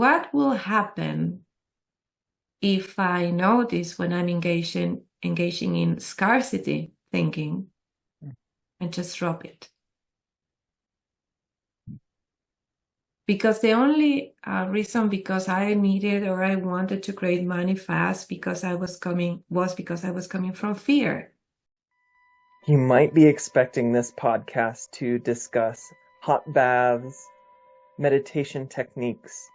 what will happen if I notice when I'm engaging in scarcity thinking and just drop it? Because the only reason because I needed or I wanted to create money fast because I was coming from fear. You might be expecting this podcast to discuss hot baths, meditation techniques,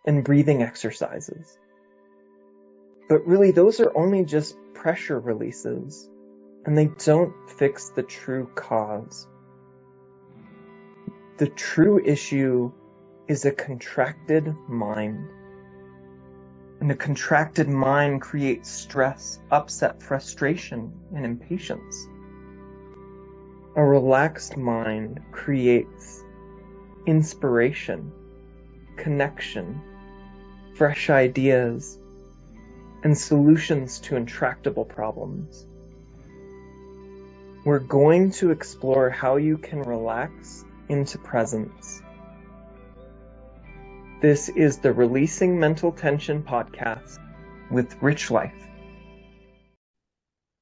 and breathing exercises. But really, those are only just pressure releases, and they don't fix the true cause. The true issue is a contracted mind. And a contracted mind creates stress, upset, frustration, and impatience. A relaxed mind creates inspiration, connection, fresh ideas, and solutions to intractable problems. We're going to explore how you can relax into presence. This is the Releasing Mental Tension podcast with Rich Life.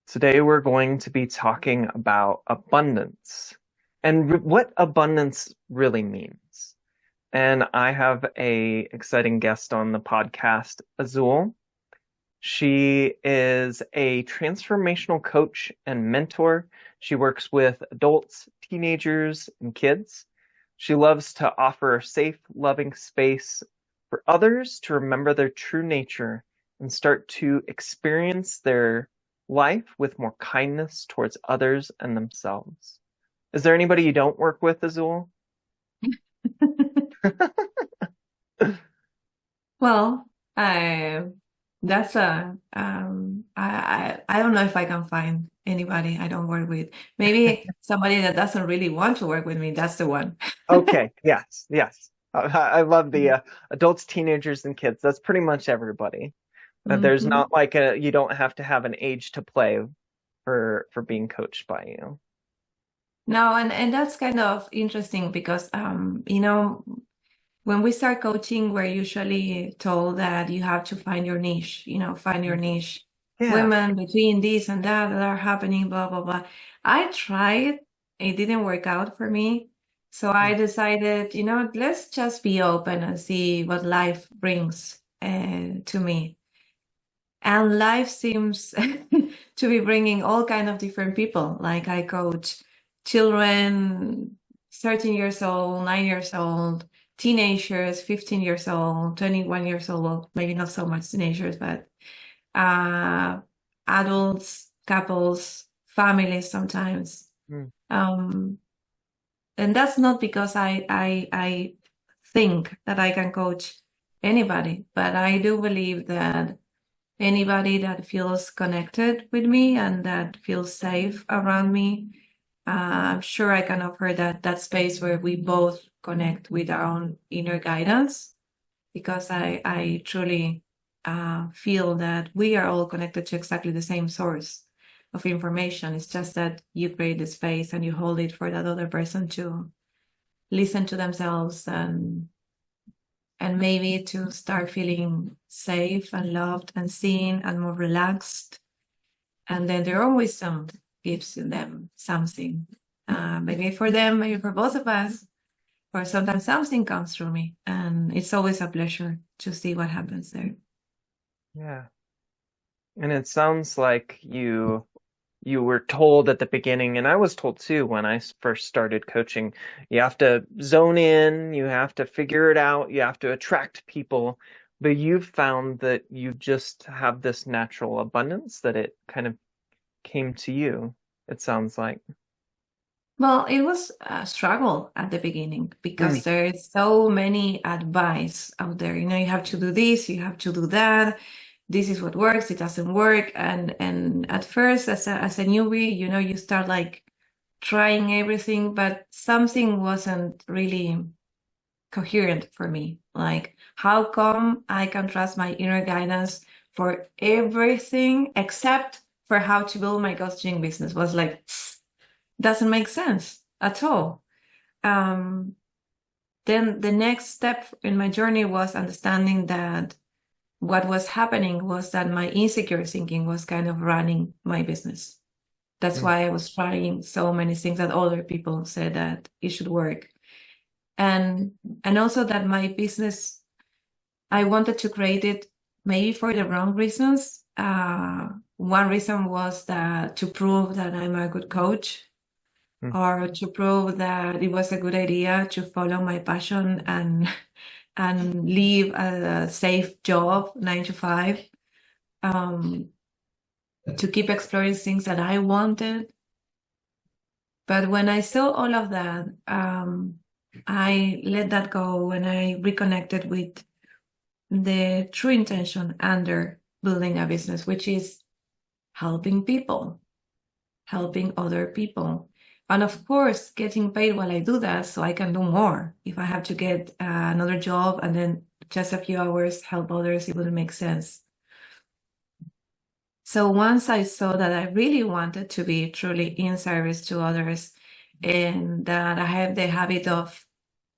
Today we're going to be talking about abundance and what abundance really means. And I have an exciting guest on the podcast, Azul. She is a transformational coach and mentor. She works with adults, teenagers, and kids. She loves to offer a safe, loving space for others to remember their true nature and start to experience their life with more kindness towards others and themselves. Is there anybody you don't work with, Azul? Well, that's I don't know if I can find anybody I don't work with. Maybe somebody that doesn't really want to work with me. That's the one. Okay, yes. I love the adults, teenagers, and kids. That's pretty much everybody. There's Mhm. not like you don't have to have an age to play for being coached by you. No, and that's kind of interesting because when we start coaching, we're usually told that you have to find your niche, find your niche. Yeah. Women between this and that are happening, blah, blah, blah. I tried, it didn't work out for me. So I decided, let's just be open and see what life brings to me. And life seems to be bringing all kind of different people. Like I coach children, 13 years old, 9 years old, teenagers, 15 years old, 21 years old. Well, maybe not so much teenagers, but uh, adults, couples, families sometimes. Mm. Um, and that's not because I think that I can coach anybody, but I do believe that anybody that feels connected with me and that feels safe around me, I'm sure I can offer that space where we both connect with our own inner guidance, because I truly feel that we are all connected to exactly the same source of information. It's just that you create the space and you hold it for that other person to listen to themselves and maybe to start feeling safe and loved and seen and more relaxed. And then their own wisdom gives them something. Maybe for them, maybe for both of us, or sometimes something comes through me. And it's always a pleasure to see what happens there. Yeah. And it sounds like you were told at the beginning, and I was told too when I first started coaching, you have to zone in, you have to figure it out, you have to attract people. But you've found that you just have this natural abundance that it kind of came to you, it sounds like. Well, it was a struggle at the beginning Mm. because there is so many advice out there. You have to do this, you have to do that. This is what works, it doesn't work. And at first, as a newbie, you start like trying everything, but something wasn't really coherent for me. Like, how come I can trust my inner guidance for everything except for how to build my coaching business? Was like, doesn't make sense at all. Um, then the next step in my journey was understanding that what was happening was that my insecure thinking was kind of running my business. That's why I was trying so many things that other people said that it should work. And also that my business, I wanted to create it maybe for the wrong reasons. One reason was that to prove that I'm a good coach, or to prove that it was a good idea to follow my passion and leave a safe job, 9 to 5, to keep exploring things that I wanted. But when I saw all of that, I let that go and I reconnected with the true intention under building a business, which is helping people, helping other people. And of course, getting paid while I do that so I can do more. If I have to get another job and then just a few hours help others, it wouldn't make sense. So once I saw that I really wanted to be truly in service to others, and that I have the habit of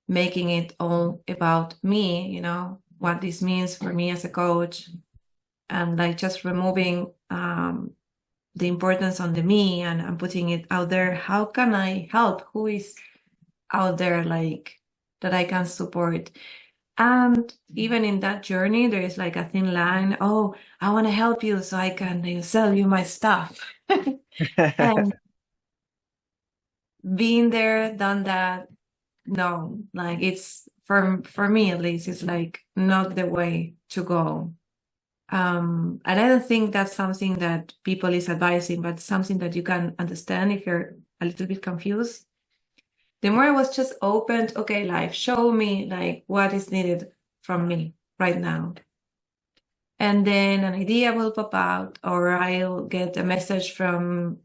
making it all about me, you know, what this means for me as a coach, and like just removing the importance on the me and putting it out there. How can I help? Who is out there like that I can support? And even in that journey, there is like a thin line. Oh, I want to help you so I can sell you my stuff. And being there, done that, no, like it's for me at least, it's like not the way to go. And I don't think that's something that people is advising, but something that you can understand if you're a little bit confused. The more I was just open, okay, life, show me like what is needed from me right now. And then an idea will pop out, or I'll get a message from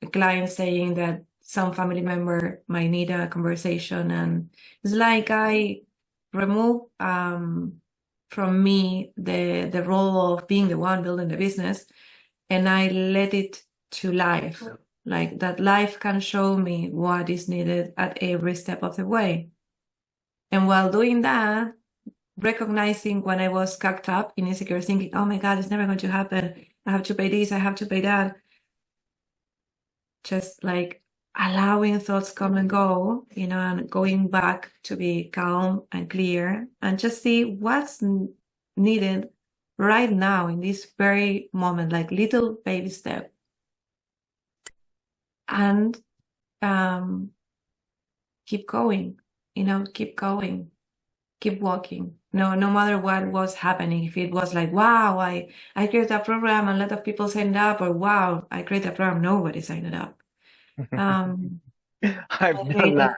a client saying that some family member might need a conversation. And it's like I remove from me the role of being the one building the business, and I let it to life. Like that life can show me what is needed at every step of the way. And while doing that, recognizing when I was cacked up in insecure thinking, oh my God, it's never going to happen. I have to pay this, I have to pay that. Just like allowing thoughts come and go, you know, and going back to be calm and clear and just see what's needed right now in this very moment, like little baby step. And keep going, you know, keep going, keep walking. No matter what was happening, if it was like, wow, I created a program and a lot of people signed up, or wow, I created a program, nobody signed up. I've done that.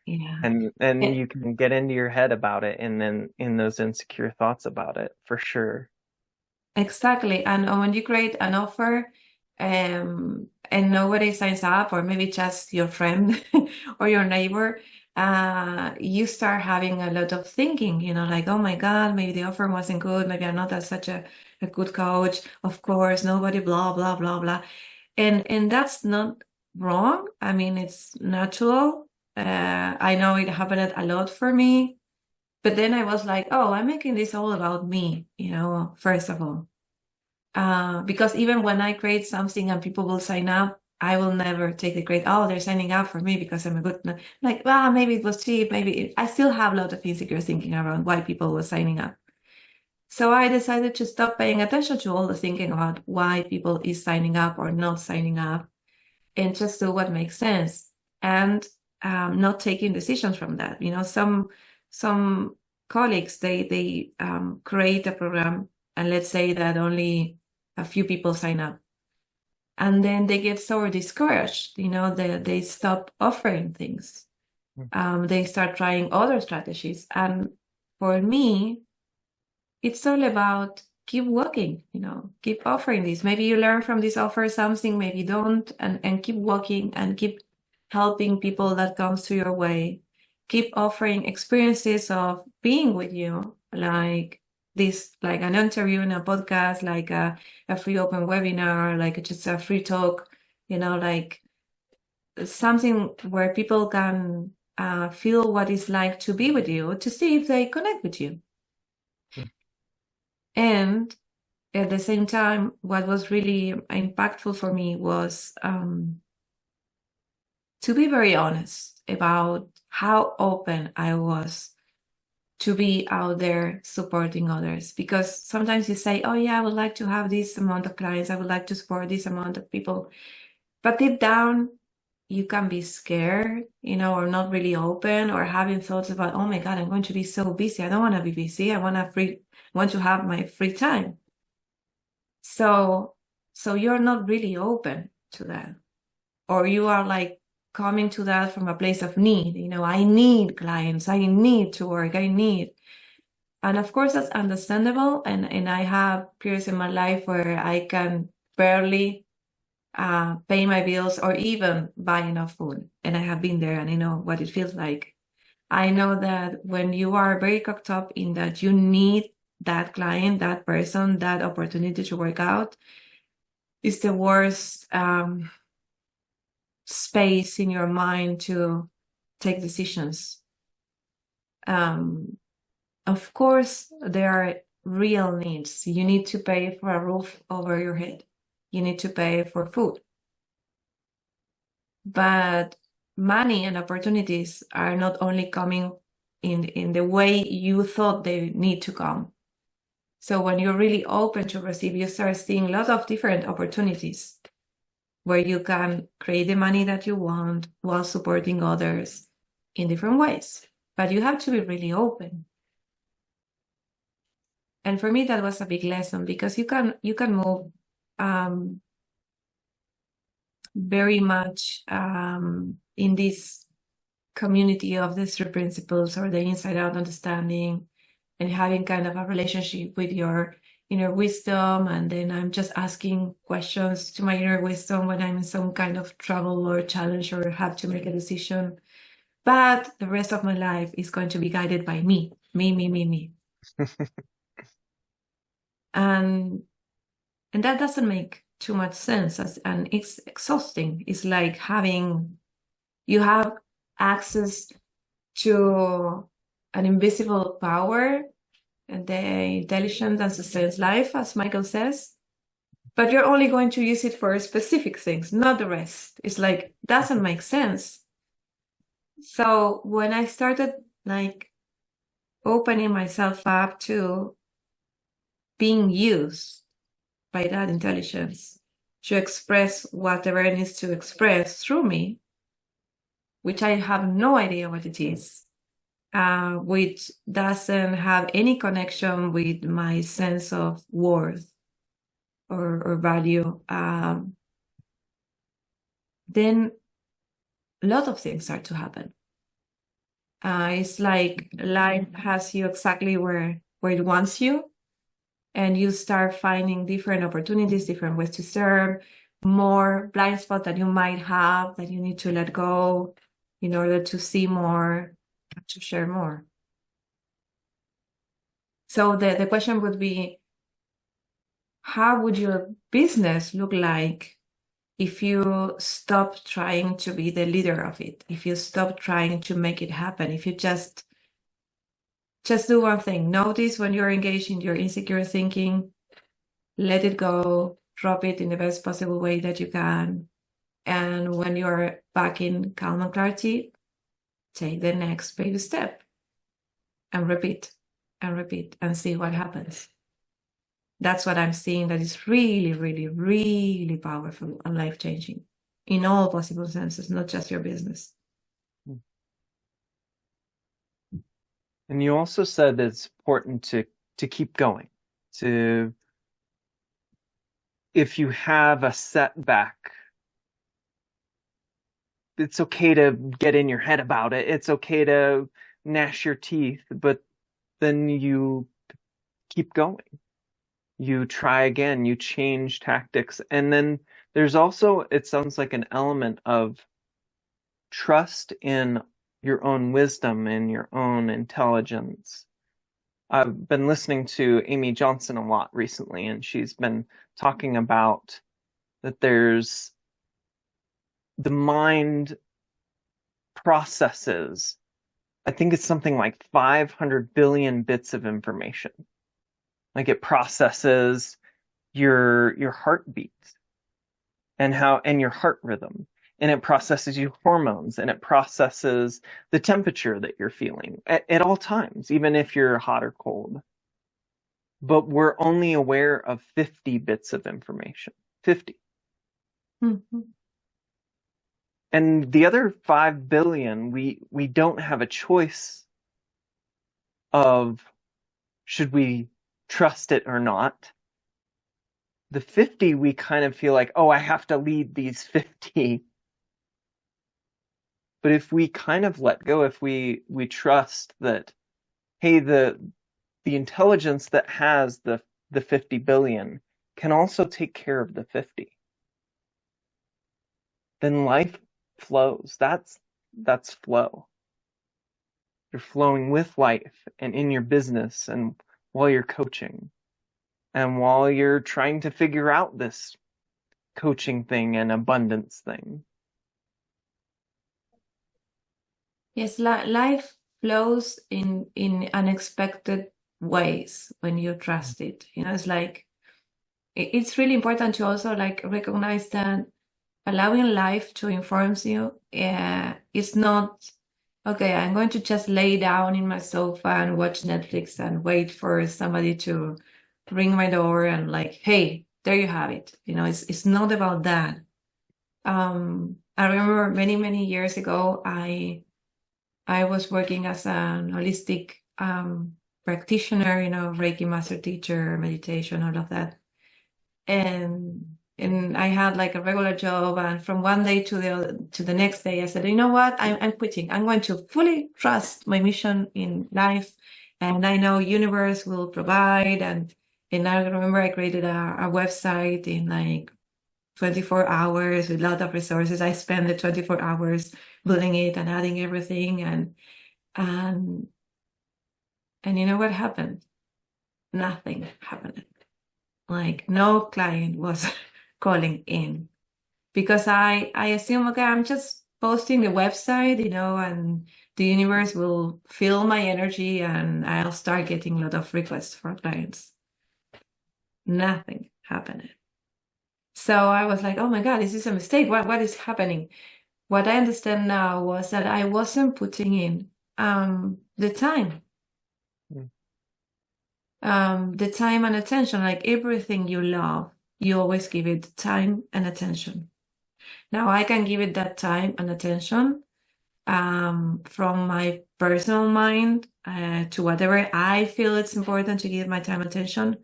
Yeah. And you can get into your head about it and then in those insecure thoughts about it for sure. Exactly. And when you create an offer and nobody signs up, or maybe just your friend or your neighbor, you start having a lot of thinking, you know, like, oh my God, maybe the offer wasn't good. Maybe I'm not such a good coach. Of course, nobody, blah, blah, blah, blah. And that's not wrong. I mean, it's natural. I know it happened a lot for me. But then I was like, oh, I'm making this all about me, you know, first of all. Because even when I create something and people will sign up, I will never take the credit. Oh, they're signing up for me because I'm a good, like, maybe it was cheap. I still have a lot of insecure thinking around why people were signing up. So I decided to stop paying attention to all the thinking about why people is signing up or not signing up, and just do what makes sense, and not taking decisions from that. You know, some colleagues, they create a program, and let's say that only a few people sign up, and then they get so discouraged, you know, they stop offering things. They start trying other strategies. And for me, it's all about keep working, you know, keep offering this. Maybe you learn from this offer something, maybe you don't, and keep working and keep helping people that comes to your way. Keep offering experiences of being with you, like this, like an interview in a podcast, like a free open webinar, like just a free talk, you know, like something where people can feel what it's like to be with you, to see if they connect with you. And at the same time, what was really impactful for me was to be very honest about how open I was to be out there supporting others. Because sometimes you say, oh yeah, I would like to have this amount of clients, I would like to support this amount of people. But deep down, you can be scared, or not really open, or having thoughts about, oh my God, I'm going to be so busy. I don't want to be busy. I want to have my free time. So you're not really open to that. Or you are like coming to that from a place of need. I need clients, I need to work, and of course that's understandable. And I have periods in my life where I can barely pay my bills or even buy enough food. And I have been there, and I know what it feels like. I know that when you are very cocked up in that you need that client, that person, that opportunity to work out, is the worst space in your mind to take decisions. Of course, there are real needs. You need to pay for a roof over your head. You need to pay for food. But money and opportunities are not only coming in the way you thought they need to come. So when you're really open to receive, you start seeing lots of different opportunities where you can create the money that you want while supporting others in different ways. But you have to be really open. And for me, that was a big lesson, because you can move very much in this community of these three principles, or the inside out understanding, and having kind of a relationship with your inner wisdom. And then I'm just asking questions to my inner wisdom when I'm in some kind of trouble or challenge or have to make a decision. But the rest of my life is going to be guided by me. And that doesn't make too much sense, and it's exhausting. It's like you have access to an invisible power, and the intelligence that sustains life, as Michael says, but you're only going to use it for specific things, not the rest. It's like, doesn't make sense. So when I started like opening myself up to being used by that intelligence to express whatever it needs to express through me, which I have no idea what it is, which doesn't have any connection with my sense of worth or value, then a lot of things start to happen. It's like life has you exactly where it wants you, and you start finding different opportunities, different ways to serve, more blind spots that you might have that you need to let go in order to see more, to share more. So the question would be, how would your business look like if you stop trying to be the leader of it? If you stop trying to make it happen? If you just do one thing. Notice when you're engaged in your insecure thinking, let it go, drop it in the best possible way that you can. And when you're back in calm and clarity, take the next baby step and repeat and see what happens. That's what I'm seeing that is really, really, really powerful and life-changing in all possible senses, not just your business. And you also said it's important to keep going. If you have a setback, it's okay to get in your head about it. It's okay to gnash your teeth, but then you keep going. You try again, you change tactics. And then there's also, it sounds like, an element of trust in your own wisdom and your own intelligence. I've been listening to Amy Johnson a lot recently, and she's been talking about that there's the mind processes, I think it's something like 500 billion bits of information. Like it processes your heartbeat and your heart rhythm, and it processes your hormones, and it processes the temperature that you're feeling at all times, even if you're hot or cold. But we're only aware of 50 bits of information. 50. Mm-hmm. And the other 5 billion, we don't have a choice of should we trust it or not. The 50, we kind of feel like, oh, I have to lead these 50. But if we kind of let go, if we trust that, hey, the intelligence that has the 50 billion can also take care of the 50, then life flows. That's flow. You're flowing with life and in your business and while you're coaching and while you're trying to figure out this coaching thing and abundance thing. Yes, life flows in unexpected ways when you trust it. It's like it's really important to also like recognize that allowing life to inform you is not okay. I'm going to just lay down in my sofa and watch Netflix and wait for somebody to ring my door and like, hey, there you have it. It's not about that. I remember many years ago, I was working as an holistic practitioner, Reiki master teacher, meditation, all of that. And I had like a regular job, and from one day to the next day, I said, you know what? I'm quitting. I'm going to fully trust my mission in life, and I know universe will provide. And I remember I created a website in like 24 hours with a lot of resources. I spent the 24 hours building it and adding everything, and you know what happened? Nothing happened. Like no client was calling in because I assume, okay, I'm just posting the website, and the universe will feel my energy and I'll start getting a lot of requests for clients. Nothing happened. So I was like, oh my God, is this a mistake? What is happening? What I understand now was that I wasn't putting in the time. The time and attention, like everything you love, you always give it time and attention. Now I can give it that time and attention from my personal mind to whatever I feel it's important to give my time and attention,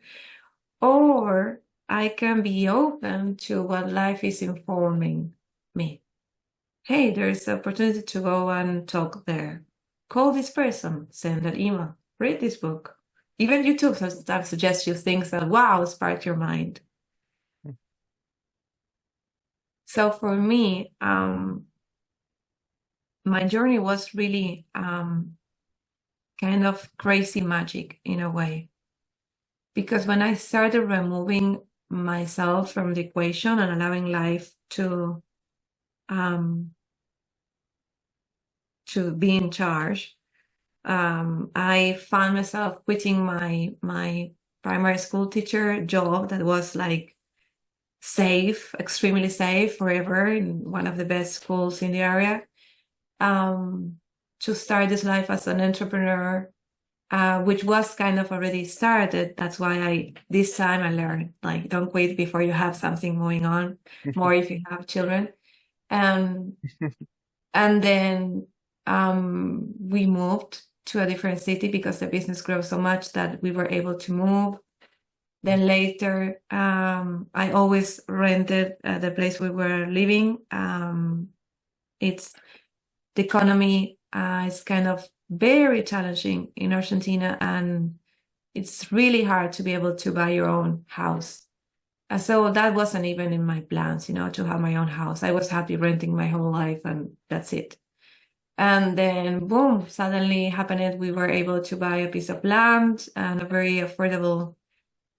or I can be open to what life is informing me. Hey, there's an opportunity to go and talk there. Call this person, send an email, read this book. Even YouTube sometimes suggests you things that, wow, spark your mind. So for me, my journey was really kind of crazy magic in a way. Because when I started removing myself from the equation and allowing life to be in charge, I found myself quitting my primary school teacher job that was like safe, extremely safe forever in one of the best schools in the area, to start this life as an entrepreneur, which was kind of already started. That's why this time I learned, like, don't quit before you have something going on, more if you have children. And then we moved to a different city because the business grew so much that we were able to move. Then later, I always rented the place we were living. The economy is kind of very challenging in Argentina, and it's really hard to be able to buy your own house. So that wasn't even in my plans, to have my own house. I was happy renting my whole life, and that's it. And then, boom, suddenly happened. We were able to buy a piece of land and a very affordable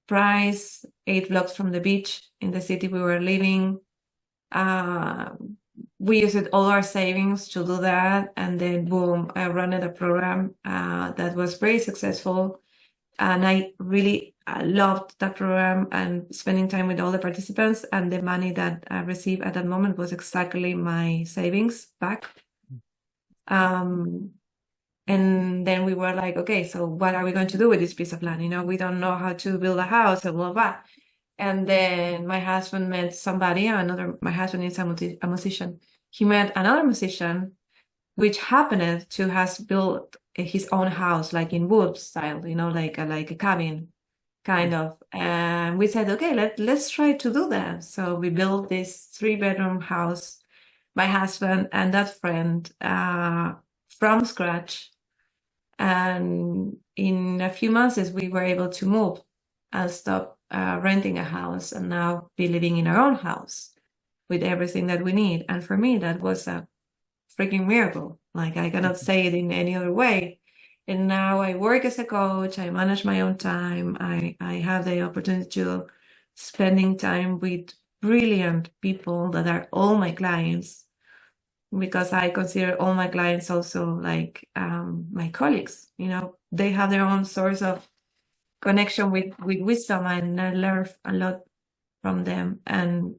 price, 8 blocks from the beach in the city we were living. we used all our savings to do that. And then boom, I ran a program that was very successful. And I really loved that program and spending time with all the participants. And the money that I received at that moment was exactly my savings back. And then we were like, okay, so what are we going to do with this piece of land? We don't know how to build a house and blah, blah. And then my husband met somebody, my husband is a musician. He met another musician, which happened to has built his own house, like in wood style, like a cabin kind of. And we said, okay, let's try to do that. So we built this 3-bedroom house, my husband and that friend, from scratch. And in a few months, we were able to move and stop renting a house and now be living in our own house with everything that we need. And for me, that was a freaking miracle. Like, I cannot say it in any other way. And now I work as a coach. I manage my own time. I have the opportunity to spending time with brilliant people that are all my clients, because I consider all my clients also like my colleagues. They have their own source of connection with wisdom, and I learn a lot from them. And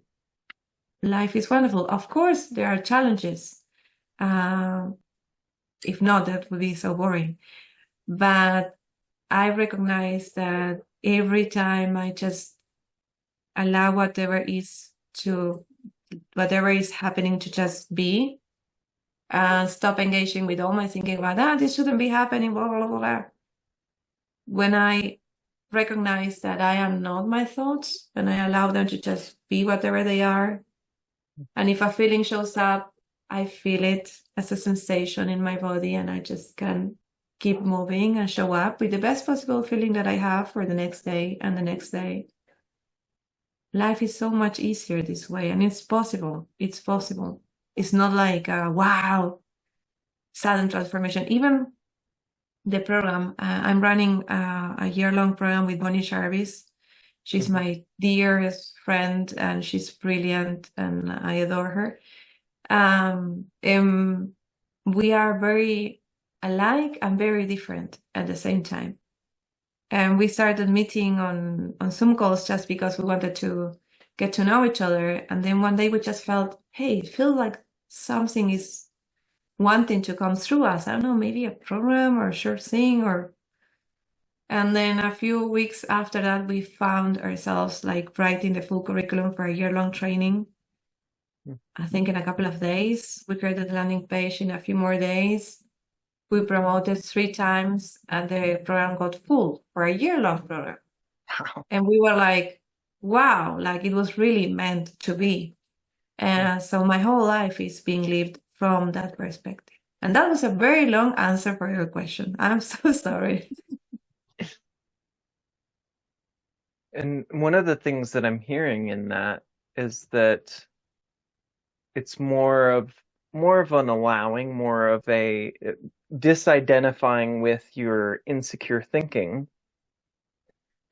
life is wonderful. Of course, there are challenges. If not, that would be so boring. But I recognize that every time I just allow whatever is happening to just be, and stop engaging with all my thinking about this shouldn't be happening, blah, blah, blah, blah. When I recognize that I am not my thoughts, and I allow them to just be whatever they are, and if a feeling shows up, I feel it as a sensation in my body, and I just can keep moving and show up with the best possible feeling that I have for the next day and the next day. Life is so much easier this way, and it's possible. It's possible. It's not like, wow, sudden transformation. Even the program, I'm running a year-long program with Bonnie Jarvis. She's my dearest friend, and she's brilliant, and I adore her. We are very alike and very different at the same time. And we started meeting on Zoom calls just because we wanted to get to know each other. And then one day we just felt, hey, it feels like something is wanting to come through us. I don't know, maybe a program or a short thing, and then a few weeks after that, we found ourselves like writing the full curriculum for a year-long training. I think in a couple of days, we created the landing page in a few more days. We promoted 3 times, and the program got full for a year-long program. Wow. And we were like, wow, like it was really meant to be. And so my whole life is being lived from that perspective. And that was a very long answer for your question. I'm so sorry. And one of the things that I'm hearing in that is that it's more of an allowing, more of a disidentifying with your insecure thinking.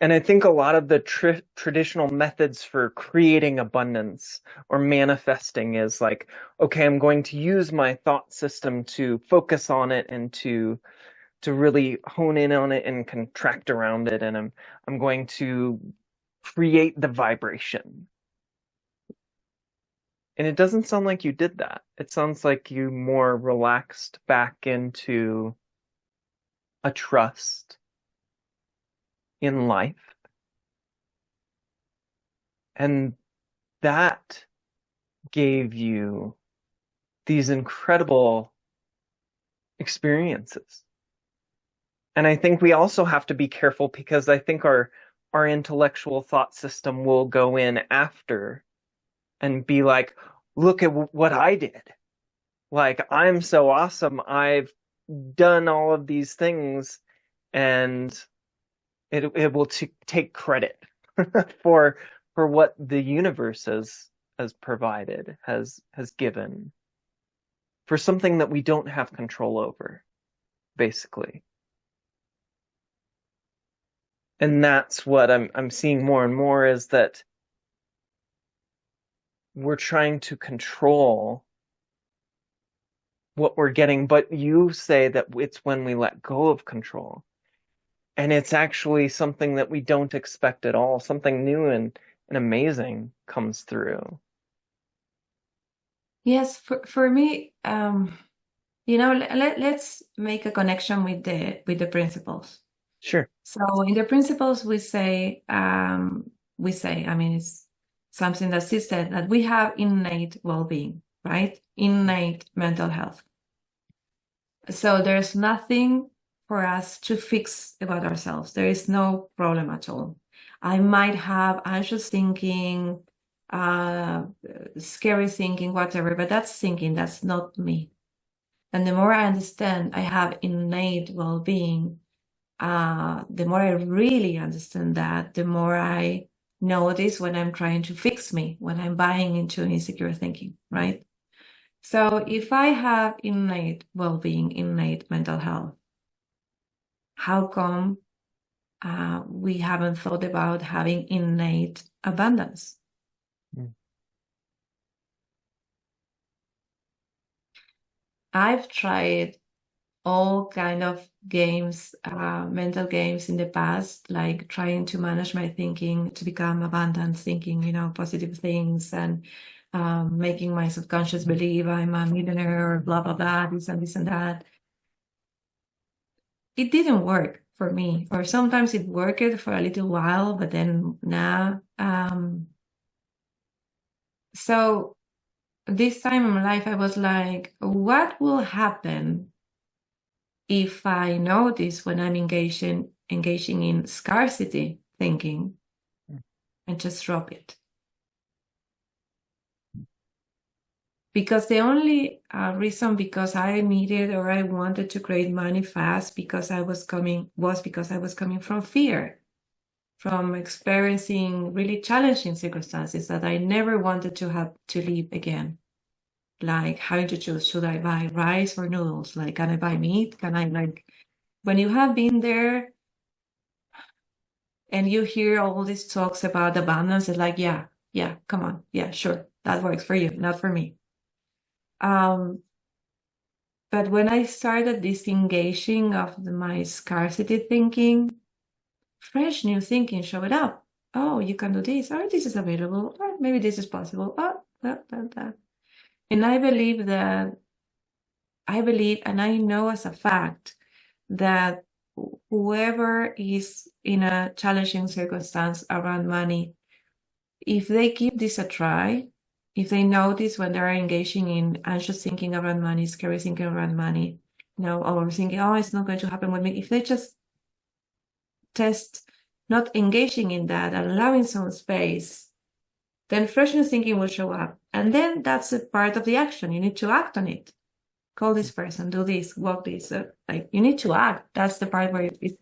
And I think a lot of the traditional methods for creating abundance or manifesting is like, okay, I'm going to use my thought system to focus on it and to really hone in on it and contract around it, and I'm going to create the vibration. And it doesn't sound like you did that. It sounds like you more relaxed back into a trust in life. And that gave you these incredible experiences. And I think we also have to be careful, because I think our intellectual thought system will go in after and be like, look at what I did. Like, I'm so awesome. I've done all of these things, and it will take credit for what the universe has provided, has given, for something that we don't have control over, basically. And that's what I'm seeing more and more, is that we're trying to control what we're getting, but you say that it's when we let go of control. And it's actually something that we don't expect at all. Something new and amazing comes through. Yes, for me, let's make a connection with the principles. Sure. So in the principles, I mean, it's something that she said, that we have innate well-being, right? Innate mental health. So there's nothing for us to fix about ourselves. There is no problem at all. I might have anxious thinking, scary thinking, whatever, but that's thinking, that's not me. And the more I understand I have innate well-being, the more I really understand that, the more I notice when I'm trying to fix me, when I'm buying into insecure thinking, right? So if I have innate well-being, innate mental health, how come we haven't thought about having innate abundance? Mm. I've tried all kind of games, mental games in the past, like trying to manage my thinking to become abundant thinking, positive things, and making my subconscious believe I'm a millionaire or blah, blah, blah, this and that. It didn't work for me, or sometimes it worked for a little while, but then now. So this time in my life, I was like, what will happen if I notice when I'm engaging in scarcity thinking, and just drop it? Because the only reason because I needed or I wanted to create money fast because I was coming from fear, from experiencing really challenging circumstances that I never wanted to have to live again. Like having to choose, should I buy rice or noodles? Like, can I buy meat? When you have been there and you hear all these talks about abundance, it's like, yeah, come on. Yeah, sure. That works for you, not for me. But when I started disengaging of my scarcity thinking, fresh new thinking showed up. Oh, you can do this. Oh, this is available. Oh, maybe this is possible. Oh, that. And I believe and I know as a fact that whoever is in a challenging circumstance around money, if they give this a try, if they notice when they're engaging in anxious thinking around money, scary thinking around money, or thinking, oh, it's not going to happen with me, if they just test not engaging in that and allowing some space, then fresh new thinking will show up. And then that's a part of the action. You need to act on it. Call this person, do this, walk this. You need to act. That's the part where it's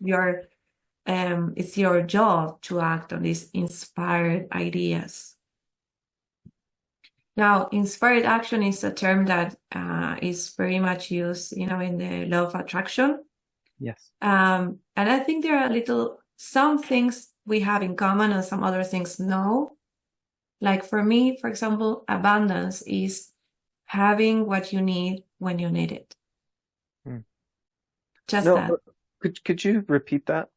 your job to act on these inspired ideas. Now, inspired action is a term that is very much used, in the law of attraction. Yes. And I think there are some things we have in common and some other things no. Like for me, for example, abundance is having what you need when you need it. Just No, that. could you repeat that?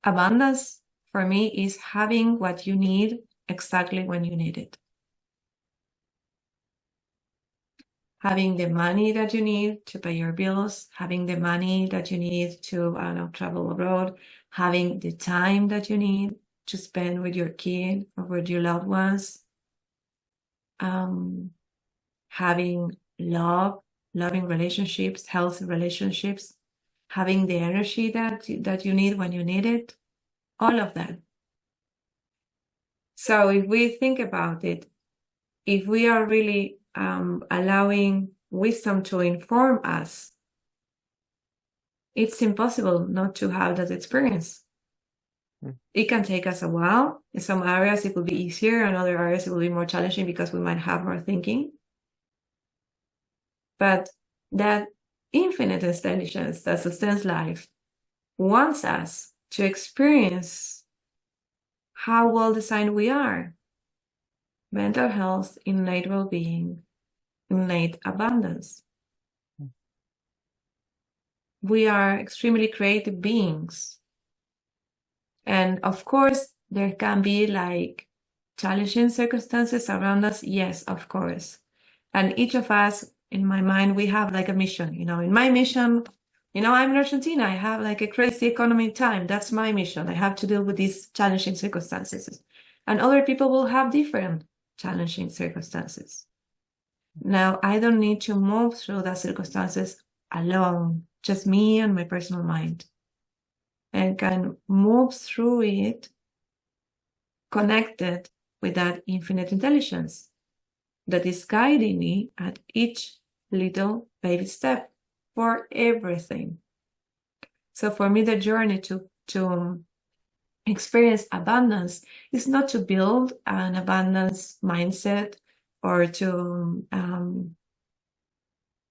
Abundance for me is having what you need exactly when you need it. Having the money that you need to pay your bills, having the money that you need to, travel abroad, having the time that you need to spend with your kid or with your loved ones, having loving relationships, healthy relationships, having the energy that you need when you need it, all of that. So if we think about it, if we are really allowing wisdom to inform us, it's impossible not to have that experience. It can take us a while. In some areas, it will be easier. In other areas, it will be more challenging because we might have more thinking. But that infinite intelligence that sustains life wants us to experience how well designed we are. Mental health, innate well-being, innate abundance. we are extremely creative beings. And of course, there can be like challenging circumstances around us. Yes, of course. And each of us, in my mind, we have like a mission. In my mission, I'm in Argentina. I have like a crazy economy time. That's my mission. I have to deal with these challenging circumstances. And other people will have different challenging circumstances. Now, I don't need to move through that circumstances alone, just me and my personal mind, and can move through it connected with that infinite intelligence that is guiding me at each little baby step for everything. So for me, the journey to experience abundance is not to build an abundance mindset or to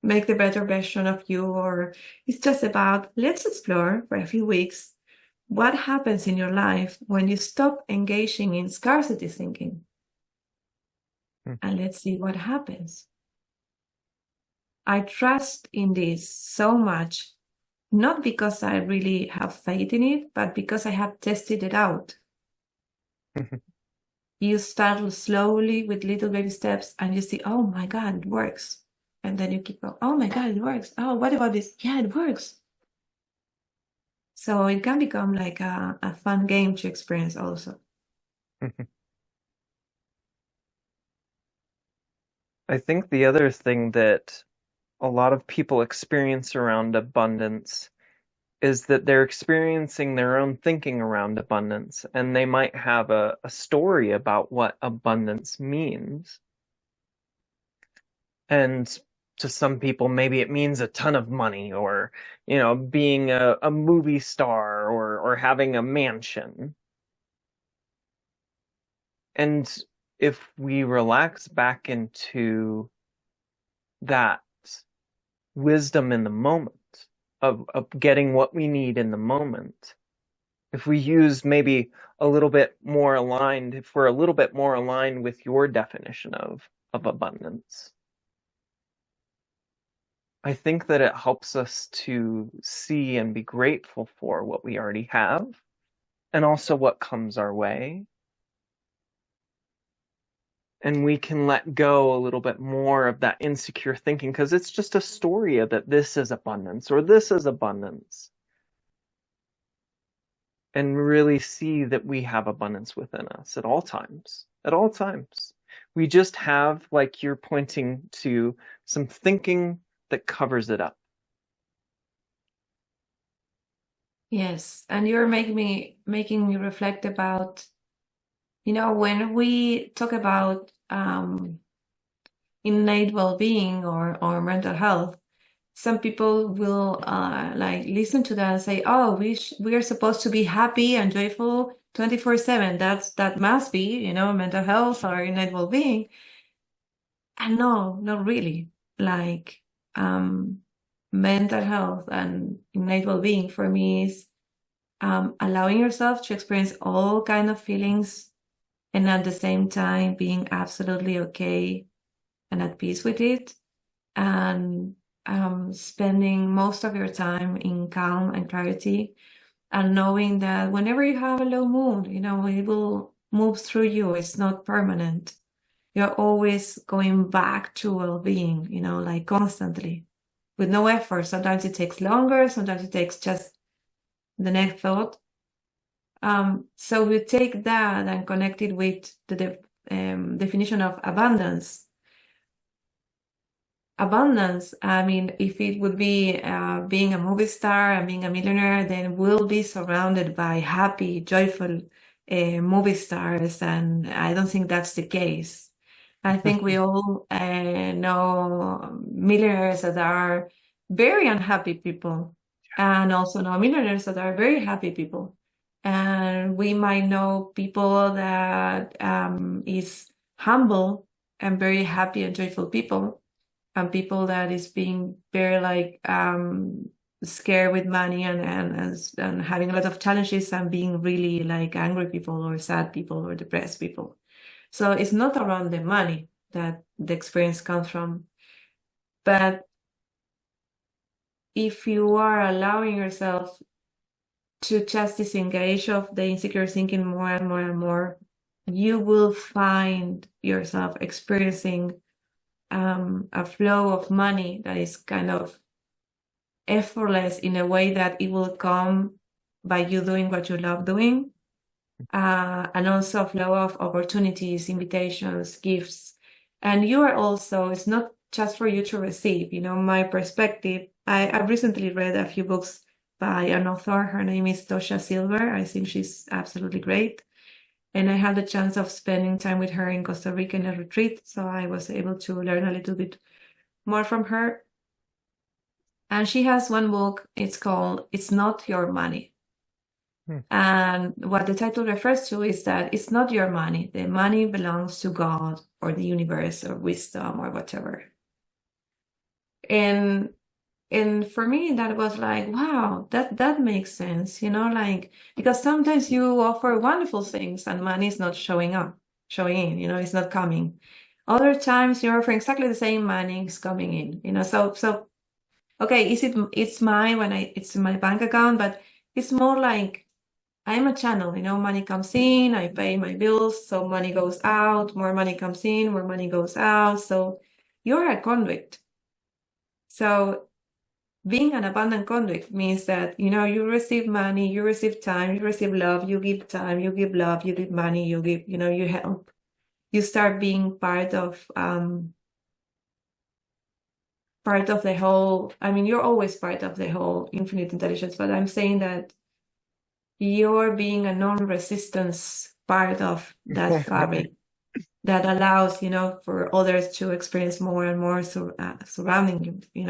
make the better version of you, or it's just about, let's explore for a few weeks what happens in your life when you stop engaging in scarcity thinking. And let's see what happens. I trust in this so much, not because I really have faith in it, but because I have tested it out. You start slowly with little baby steps and you see, oh my God, it works. And then you keep going, oh my God, it works. Oh, what about this? Yeah, it works. So it can become like a fun game to experience also. I think the other thing that a lot of people experience around abundance is that they're experiencing their own thinking around abundance, and they might have a story about what abundance means. And to some people, maybe it means a ton of money, or, being a movie star, or having a mansion. And if we relax back into that wisdom in the moment of getting what we need in the moment, if we use maybe a little bit more aligned, if we're a little bit more aligned with your definition of abundance, I think that it helps us to see and be grateful for what we already have, and also what comes our way. And we can let go a little bit more of that insecure thinking, because it's just a story that this is abundance or this is abundance. And really see that we have abundance within us at all times. At all times. We just have, like you're pointing to, some thinking that covers it up. Yes, and you're making me reflect about, when we talk about innate well-being or mental health, some people will like listen to that and say, oh, we are supposed to be happy and joyful 24/7. That must be, mental health or innate well-being. And no, not really. Like mental health and innate well-being for me is allowing yourself to experience all kind of feelings, and at the same time being absolutely okay and at peace with it, and spending most of your time in calm and clarity, and knowing that whenever you have a low mood, it will move through you. It's not permanent. You're always going back to well-being, like constantly with no effort. Sometimes it takes longer. Sometimes it takes just the next thought. So we take that and connect it with the definition of abundance. Abundance, I mean, if it would be being a movie star and being a millionaire, then we'll be surrounded by happy, joyful movie stars. And I don't think that's the case. I think we all know millionaires that are very unhappy people, and also know millionaires that are very happy people. And we might know people that is humble and very happy and joyful people, and people that is being very like scared with money and having a lot of challenges and being really like angry people or sad people or depressed people. So it's not around the money that the experience comes from, but if you are allowing yourself to just disengage of the insecure thinking more and more and more, you will find yourself experiencing a flow of money that is kind of effortless in a way that it will come by you doing what you love doing, and also a flow of opportunities, invitations, gifts. And you are also, it's not just for you to receive. My perspective, I've recently read a few books by an author. Her name is Tosha Silver. I think she's absolutely great. And I had the chance of spending time with her in Costa Rica in a retreat. So I was able to learn a little bit more from her. And she has one book, it's called It's Not Your Money. And what the title refers to is that it's not your money. The money belongs to God or the universe or wisdom or whatever. And for me, that was like, wow, that makes sense, because sometimes you offer wonderful things and money is not showing in, it's not coming. Other times you're offering exactly the same, money is coming in, so okay, it's mine when it's in my bank account, but it's more like I'm a channel, money comes in, I pay my bills, so money goes out, more money comes in, more money goes out. So you're a conduit. So being an abundant conduit means that, you receive money, you receive time, you receive love, you give time, you give love, you give money, you give, you help. You start being part of the whole. I mean, you're always part of the whole infinite intelligence, but I'm saying that you're being a non-resistance part of that fabric that allows, for others to experience more and more surrounding you,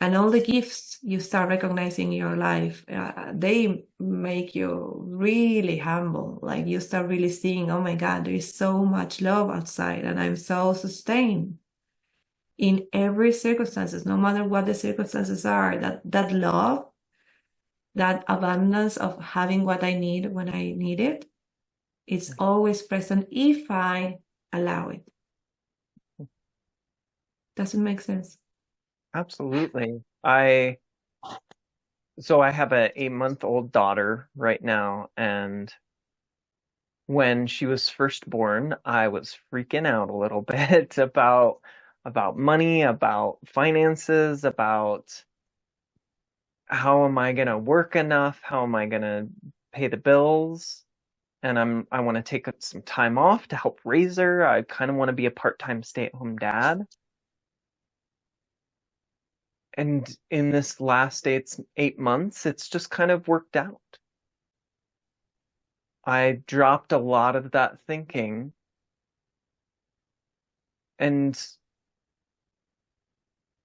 and all the gifts you start recognizing in your life, they make you really humble. Like you start really seeing, oh my God, there is so much love outside, and I'm so sustained in every circumstances, no matter what the circumstances are. That love, that abundance of having what I need when I need it, it's always present if I allow it. Does it make sense? Absolutely. I have a 8-month-old daughter right now, and when she was first born, I was freaking out a little bit about money, about finances, about how am I gonna work enough? How am I gonna pay the bills? And I want to take some time off to help raise her. I kind of want to be a part-time stay-at-home dad. And in this last 8 months, it's just kind of worked out. I dropped a lot of that thinking, and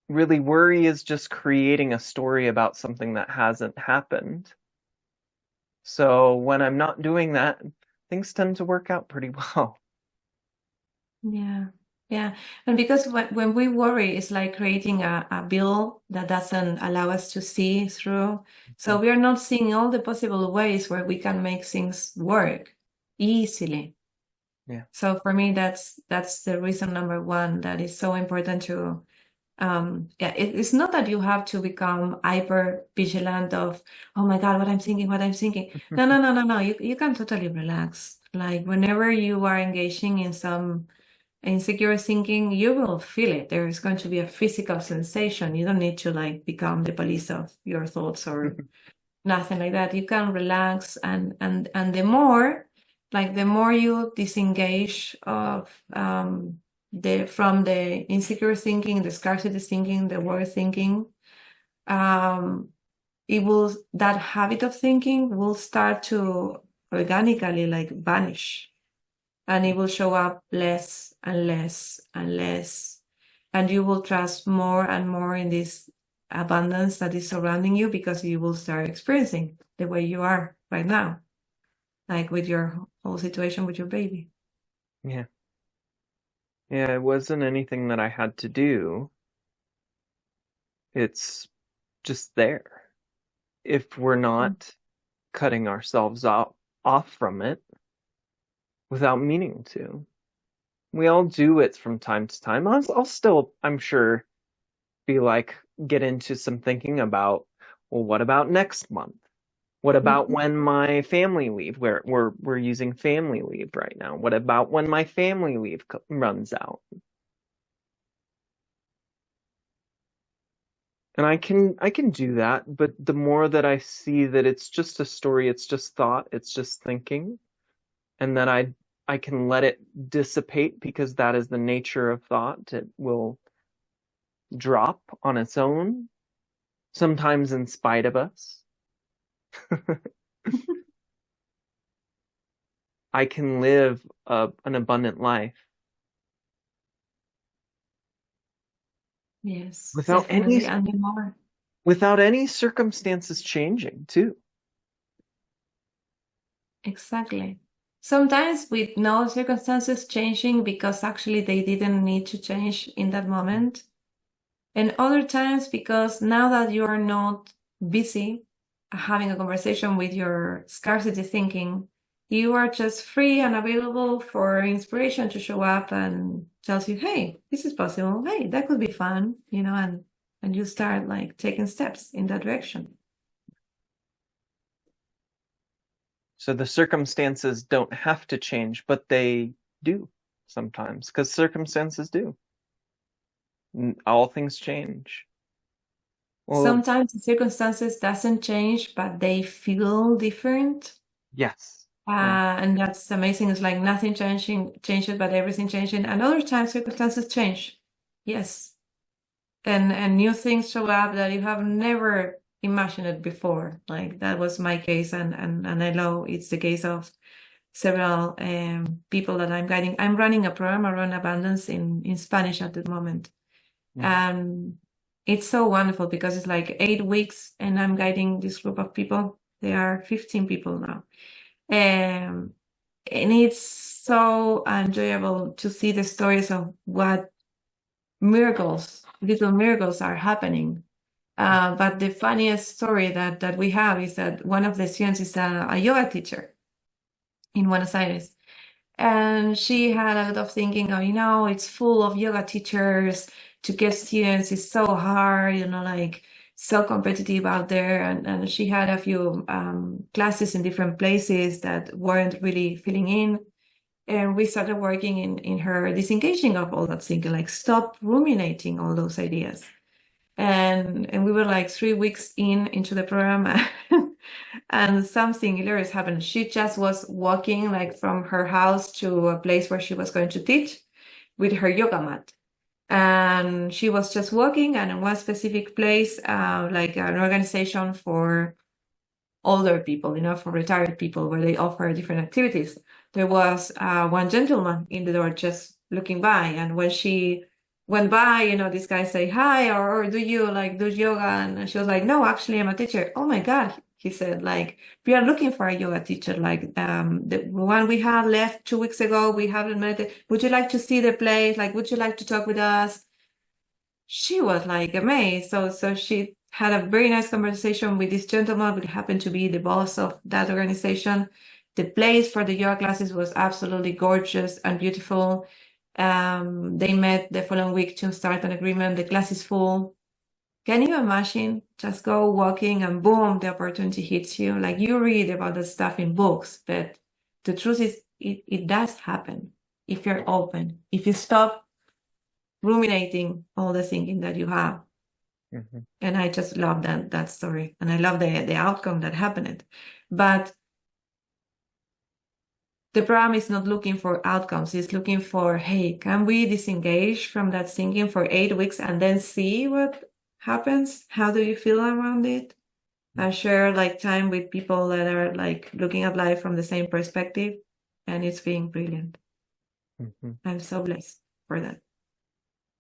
really worry is just creating a story about something that hasn't happened. So when I'm not doing that, things tend to work out pretty well. Yeah. Yeah. And because when we worry, it's like creating a bill that doesn't allow us to see through. So we are not seeing all the possible ways where we can make things work easily. Yeah. So for me, that's the reason number one that is so important to, it's not that you have to become hyper vigilant of, oh my God, what I'm thinking. No. You can totally relax. Like whenever you are engaging in some insecure thinking, you will feel it. There is going to be a physical sensation. You don't need to like become the police of your thoughts or nothing like that. You can relax, and the more you disengage of from the insecure thinking, the scarcity thinking, the worry thinking, that habit of thinking will start to organically like vanish, and it will show up less and less and less, and you will trust more and more in this abundance that is surrounding you, because you will start experiencing the way you are right now, like with your whole situation with your baby. Yeah. Yeah, it wasn't anything that I had to do. It's just there. If we're not cutting ourselves off from it without meaning to. We all do it from time to time. I'll still, I'm sure, get into some thinking about, well, what about next month? What about when my family leave? We're using family leave right now. What about when my family leave runs out? And I can do that, but the more that I see that it's just a story, it's just thought, it's just thinking, and that I can let it dissipate because that is the nature of thought. It will drop on its own, sometimes in spite of us. I can live an abundant life Yes, without definitely. And the more. without any circumstances changing too. Exactly. Sometimes with no circumstances changing because actually they didn't need to change in that moment. And other times because now that you are not busy having a conversation with your scarcity thinking, you are just free and available for inspiration to show up and tells you, hey, this is possible. Hey, that could be fun, and you start like taking steps in that direction. So the circumstances don't have to change, but they do sometimes, because circumstances do. All things change. Well, Sometimes the circumstances doesn't change, but they feel different. yes. Yeah. And that's amazing. It's like nothing changes, but everything changing. And other times circumstances change. Yes. And new things show up that you have never imagined it before. Like that was my case, and I know it's the case of several people that I'm guiding. I'm running a program around abundance in Spanish at the moment. And it's so wonderful because it's like 8 weeks and I'm guiding this group of people. There are 15 people now. And it's so enjoyable to see the stories of what little miracles are happening. But the funniest story that we have is that one of the students is a yoga teacher in Buenos Aires. And she had a lot of thinking, it's full of yoga teachers. To get students is so hard, like so competitive out there. And she had a few classes in different places that weren't really filling in. And we started working in her disengaging of all that thinking, like stop ruminating all those ideas. And we were like 3 weeks into the program and something hilarious happened. She just was walking like from her house to a place where she was going to teach with her yoga mat. And she was just walking, and in one specific place, like an organization for older people, for retired people, where they offer different activities. There was one gentleman in the door just looking by, and when she went by, this guy say hi, or do you like do yoga? And she was like, no, actually I'm a teacher. Oh my God, he said, like, we are looking for a yoga teacher, like the one we had left 2 weeks ago, we haven't met it. Would you like to see the place? Like, would you like to talk with us? She was like amazed. So she had a very nice conversation with this gentleman, who happened to be the boss of that organization. The place for the yoga classes was absolutely gorgeous and beautiful. They met the following week to start an agreement. The class is full. Can you imagine just go walking and boom, the opportunity hits you? Like you read about the stuff in books, but the truth is it does happen if you're open, if you stop ruminating all the thinking that you have. And I just love that story, and I love the outcome that happened. But the program is not looking for outcomes. It's looking for, hey, can we disengage from that thinking for 8 weeks and then see what happens? How do you feel around it? And share like time with people that are like looking at life from the same perspective, and it's being brilliant. I'm so blessed for that.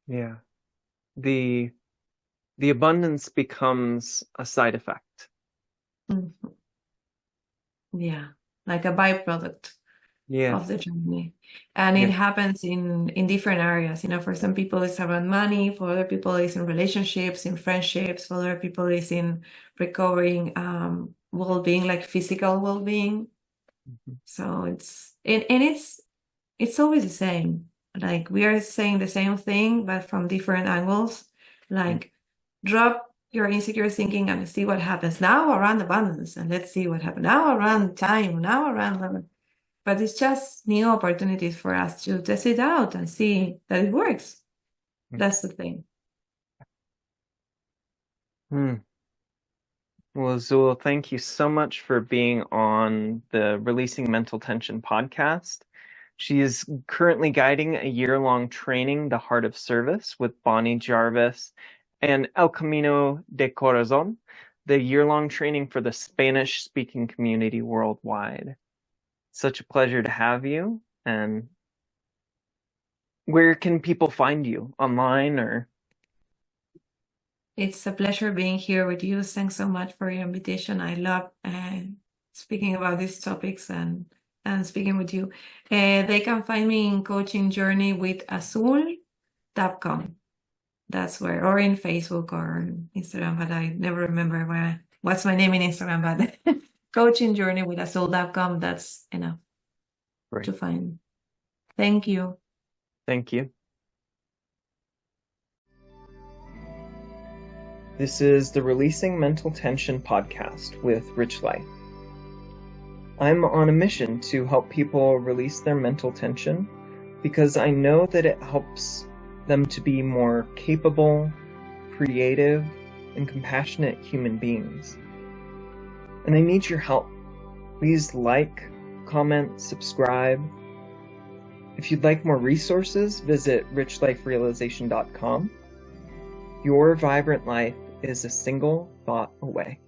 Yeah. The abundance becomes a side effect. Yeah, like a byproduct Yeah. of the journey. And it happens in different areas. For some people it's around money, for other people it's in relationships, in friendships, for other people it's in recovering well-being, like physical well-being. So it's always the same. Like we are saying the same thing, but from different angles. Like drop your insecure thinking and see what happens now around abundance, and let's see what happens now around time, now around. But it's just new opportunities for us to test it out and see that it works. That's the thing. Well, Azul, thank you so much for being on the Releasing Mental Tension podcast. She is currently guiding a year-long training, The Heart of Service, with Bonnie Jarvis and El Camino de Corazon, the year-long training for the Spanish-speaking community worldwide. Such a pleasure to have you. And where can people find you? Online or? It's a pleasure being here with you. Thanks so much for your invitation. I love speaking about these topics and speaking with you. They can find me in Coaching Journey with Azul.com. That's where, or in Facebook or Instagram, but I never remember what's my name in Instagram, but Coaching Journey with Azul.com, that's enough to find. Thank you. Thank you. This is the Releasing Mental Tension podcast with Rich Life. I'm on a mission to help people release their mental tension because I know that it helps them to be more capable, creative, and compassionate human beings. And I need your help. Please like, comment, subscribe. If you'd like more resources, visit richliferealization.com. Your vibrant life is a single thought away.